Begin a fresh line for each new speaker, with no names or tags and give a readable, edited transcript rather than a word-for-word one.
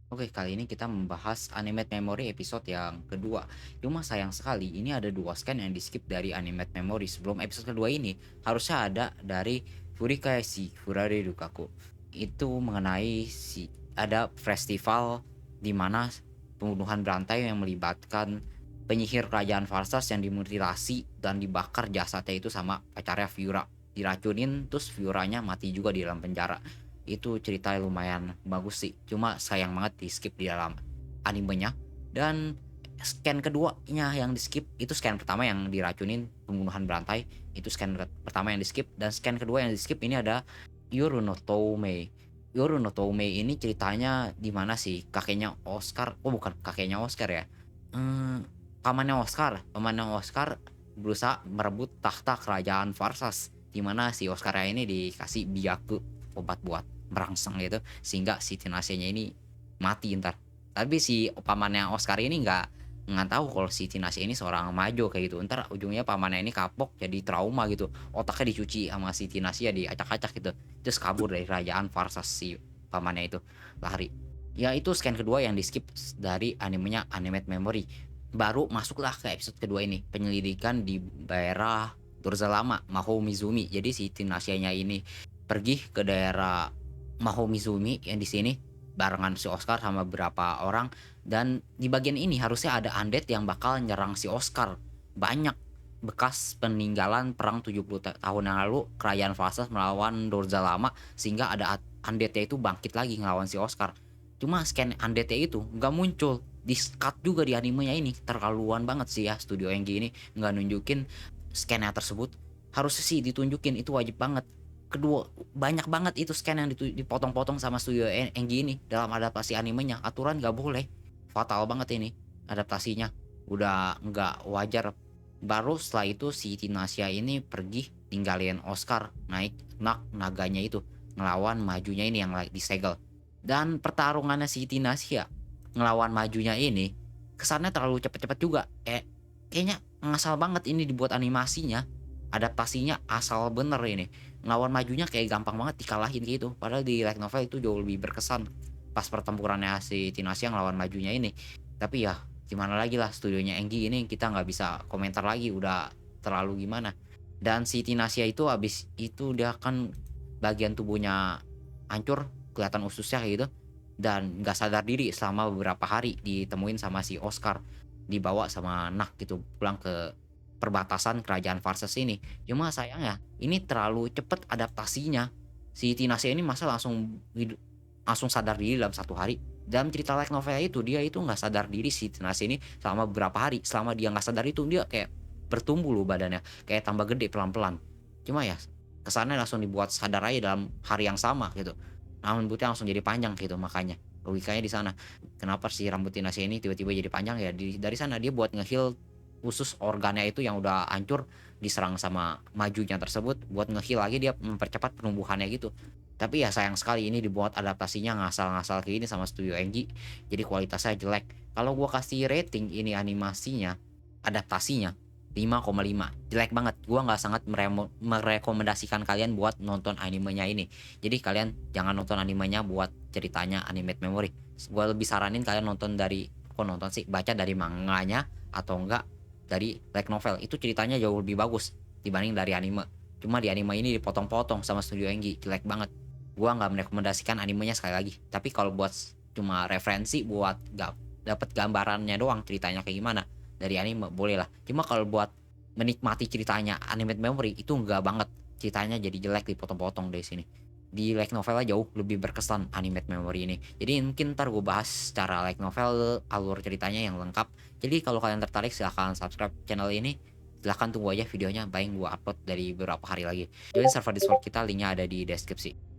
Oke, kali ini kita membahas Animate Memory episode yang kedua. Cuma sayang sekali, ini ada dua scan yang di-skip dari Animate Memory. Sebelum episode kedua ini, harusnya ada dari Furikaeshi Furare Rukaku. Itu mengenai ada festival di mana pembunuhan berantai yang melibatkan penyihir kerajaan Farsas yang dimutilasi dan dibakar jasadnya itu sama pacarnya Fiora. Diracunin, terus Fioranya mati juga di dalam penjara. Itu cerita lumayan bagus sih, cuma sayang banget di skip di dalam animenya. Dan scan keduanya yang di skip itu scan pertama yang diracunin pembunuhan berantai, itu scan pertama yang di skip. Dan scan kedua yang di skip ini ada Yoru no Toumei. Yoru no Toumei ini ceritanya di mana sih kakeknya Oscar, oh bukan kakeknya Oscar ya, pamannya Oscar berusaha merebut tahta kerajaan Farsas, di mana si Oscar ini dikasih biaku, obat buat merangsang gitu, sehingga si Tinasianya ini mati entar. Tapi si pamannya Oscar ini nggak tahu kalau si Tinasia ini seorang majo kayak gitu. Entar ujungnya pamannya ini kapok jadi trauma gitu. Otaknya dicuci sama si Tinasia, diacak-acak gitu. Terus kabur dari kerajaan Farsas si pamannya itu, lari. Ya itu scan kedua yang di-skip dari animenya Animate Memory. Baru masuklah ke episode kedua ini, penyelidikan di daerah Dorzalama, Mahou Mizumi. Jadi si Tinasianya ini pergi ke daerah Mahomizumi yang di sini barengan si Oscar sama beberapa orang, dan di bagian ini harusnya ada undead yang bakal nyerang si Oscar. Banyak bekas peninggalan perang 70 tahun yang lalu kerajaan Farsas melawan Dorza lama, sehingga ada undeadnya itu bangkit lagi ngelawan si Oscar. Cuma scan undeadnya itu nggak muncul, di cut juga di animenya ini. Terlaluan banget sih ya studio yang gini, nggak nunjukin scannya tersebut. Harusnya sih ditunjukin, itu wajib banget. Kedua, banyak banget itu scan yang dipotong-potong sama studio Engi ini dalam adaptasi animenya. Aturan nggak boleh, fatal banget ini adaptasinya, udah nggak wajar. Baru setelah itu si Tinasia ini pergi tinggalin Oscar, naik naganya itu, ngelawan majunya ini yang lagi disegel. Dan pertarungannya si Tinasia ngelawan majunya ini kesannya terlalu cepet-cepet juga, kayaknya ngasal banget ini dibuat animasinya. Adaptasinya asal bener ini, ngelawan majunya kayak gampang banget dikalahin gitu, padahal di light novel itu jauh lebih berkesan pas pertempurannya si Tinasia ngelawan majunya ini. Tapi ya gimana lagi lah, studionya Engi ini kita nggak bisa komentar lagi, udah terlalu gimana. Dan si Tinasia itu habis itu dia kan bagian tubuhnya hancur, kelihatan ususnya kayak gitu, dan nggak sadar diri selama beberapa hari, ditemuin sama si Oscar, dibawa sama Nak gitu pulang ke perbatasan kerajaan Farsas ini. Cuma sayangnya ini terlalu cepet adaptasinya. Si Tinashe ini masa langsung sadar diri dalam satu hari. Dalam cerita light novel itu dia itu nggak sadar diri si Tinashe ini selama beberapa hari. Selama dia nggak sadar itu dia kayak bertumbuh loh badannya, kayak tambah gede pelan-pelan. Cuma ya kesannya langsung dibuat sadar aja dalam hari yang sama gitu. Namun rambutnya langsung jadi panjang gitu, makanya logikanya di sana. Kenapa si rambut Tinashe ini tiba-tiba jadi panjang ya, dari sana dia buat nge-heal khusus organnya itu yang udah hancur diserang sama majunya tersebut, buat nge-heal lagi, dia mempercepat penumbuhannya gitu. Tapi ya sayang sekali ini dibuat adaptasinya ngasal-ngasal kayak gini sama studio Engi, jadi kualitasnya jelek. Kalau gua kasih rating ini animasinya, adaptasinya 5,5, jelek banget. Gua nggak sangat merekomendasikan kalian buat nonton animenya ini. Jadi kalian jangan nonton animenya buat ceritanya Animate Memory. Gua lebih saranin kalian nonton dari, kok nonton sih, baca dari manganya atau enggak dari light novel. Itu ceritanya jauh lebih bagus dibanding dari anime. Cuma di anime ini dipotong-potong sama studio Engi, jelek banget. Gua nggak merekomendasikan animenya sekali lagi. Tapi kalau buat cuma referensi buat dapat gambarannya doang ceritanya kayak gimana dari anime, boleh lah. Cuma kalau buat menikmati ceritanya Animate Memory itu enggak banget. Ceritanya jadi jelek dipotong-potong dari sini. Di light novel jauh lebih berkesan Animate Memory ini. Jadi mungkin ntar gue bahas secara light novel alur ceritanya yang lengkap. Jadi kalau kalian tertarik silahkan subscribe channel ini. Silahkan tunggu aja videonya, paling gue upload dari beberapa hari lagi. Join server Discord kita, linknya ada di deskripsi.